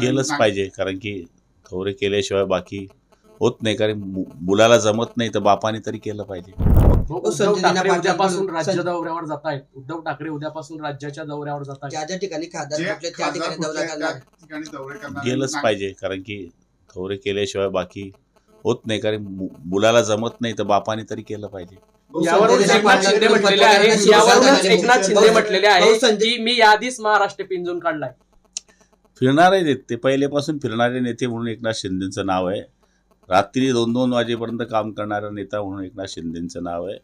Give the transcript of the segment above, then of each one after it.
गेलंच पाहिजे, कारण की दौरे केल्याशिवाय बाकी होत नाही. कारण मुलाला जमत नाही तर बापाने तरी केलं पाहिजे. उद्धव ठाकरे उद्यापासून राज्य दौऱ्यावर जात आहेत. उद्धव ठाकरे उद्यापासून राज्याच्या दौऱ्यावर जात आहेत. ज्या ज्या ठिकाणी खासदार कुठले त्या ठिकाणी दौरा करणार. गेलंच पाहिजे, कारण की दौरे केल्याशिवाय बाकी होत नाही. कारण मुलाला जमत नाही तर बापाने तरी केलं पाहिजे. यावरूनच एकनाथ शिंदे म्हटलेले आहे की मी याआधीच महाराष्ट्र पिंजून काढलाय. फिरणारे ते पहिलेपासून फिरणारे नेते म्हणून एकनाथ शिंदेचं नाव आहे. रात्री 2-2 वाजेपर्यंत काम करणारा नेता म्हणून एकनाथ शिंदेचं नाव आहे.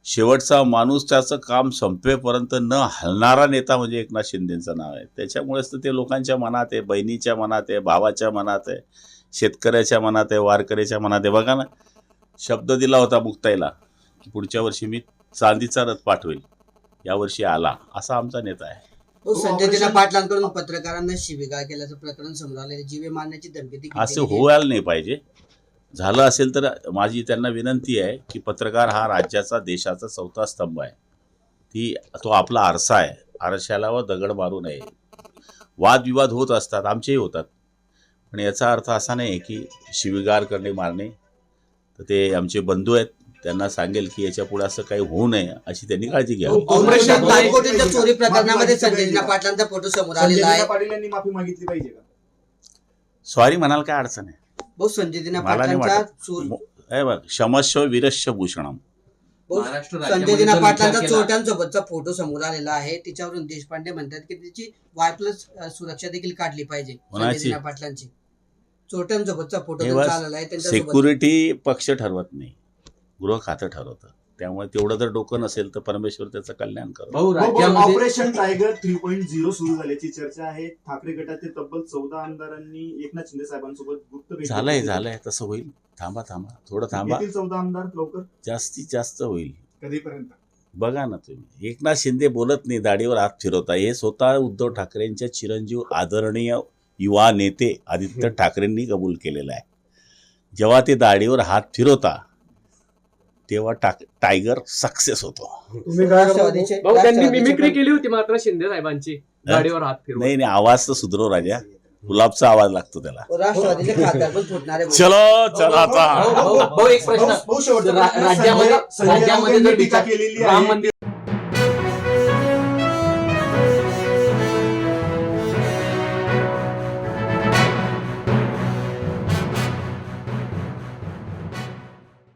शेवटचा माणूस त्याचं काम संपेपर्यंत न हलणारा नेता म्हणजे एकनाथ शिंदेचं नाव आहे. त्याच्यामुळेच तर ते लोकांच्या मनात आहे, बहिणीच्या मनात आहे, भावाच्या मनात आहे, शेतकऱ्याच्या मनात आहे, वारकऱ्याच्या मनात आहे. बघा ना, शब्द दिला होता मुक्ताईला की पुढच्या वर्षी मी चांदीचा रथ पाठवेल, यावर्षी आला. असा आमचा नेता आहे. संजय दिना पाटलांकडून पत्रकारांना शिवीगाळ केल्याचं प्रकरण समोर आले. जीवे मारण्याची धमकी देखील असं दिली आहे. व्हायला नाही पाहिजे. झालं असेल तर माझी त्यांना विनंती आहे की पत्रकार हा राज्याचा, देशाचा चौथा स्तंभ आहे. तो आपला आरसा आहे. आरशाला दगड मारू नये. वादविवाद होत असतात, आमचेही होतात, पण याचा अर्थ असा नाही की शिवीगाळ करणे, मारणे. तर ते आमचे बंधू आहेत, त्यांना सांगेल की याच्या पुढे असं काही होऊ नये अशी त्यांनी काळजी घ्यावी. ऑपरेशन 5 कोटींच्या चोरी प्रकरणामध्ये संजय दिना पाटलांचा फोटो समोर आलेला आहे. पाटील यांनी माफी मागितली पाहिजे का? सॉरी म्हणाल काय अडचण आहे? भाऊ संजय दिना मला नाही पाटलांचा वाटत. हे बघ, क्षमस्व वीरश्य भूषणम. संजय दिना पाटलांचा चोरट्यांसोबतचा फोटो समोर आलेला आहे. तिच्यावरून देशपांडे म्हणतात की त्याची Y+ सुरक्षा देखील काढली पाहिजे. संजय दिना पाटलांची चोरट्यांसोबतचा फोटो आलेला आहे. सिक्युरिटी पक्ष ठरवत नाही, गृह खातं ठरवतं. त्यामुळे तेवढं जर डोकं नसेल तर परमेश्वर त्याचं कल्याण करो. ऑपरेशन टायगर 3.0 सुरू झाल्याची चर्चा आहे. ठाकरे गटातील तब्बल 14 आमदारांनी एकनाथ शिंदे साहेबांसोबत गुप्त भेट झालंय तसं होईल. थांबा थोडं थांबा. 14 आमदार लवकर जास्तीत जास्त होईल. कधीपर्यंत? बघा ना तुम्ही, एकनाथ शिंदे बोलत नाही, दाढीवर हात फिरवता. हे स्वतः उद्धव ठाकरेंच्या चिरंजीव आदरणीय युवा नेते आदित्य ठाकरेंनी कबूल केलेला आहे. जेव्हा ते दाढीवर हात फिरवता तेव्हा टायगर सक्सेस होतो. त्यांनी मिमिक्री केली होती मात्र शिंदे साहेबांची, गाडीवर हात फिरवून. नाही, आवाज तर सुधरो राजा. गुलाबचा आवाज लागतो त्याला. राष्ट्रवादीचे खासदार पण फुटणार आहे. चलो आता एक प्रश्न, राज्यामध्ये जर राम मंदिर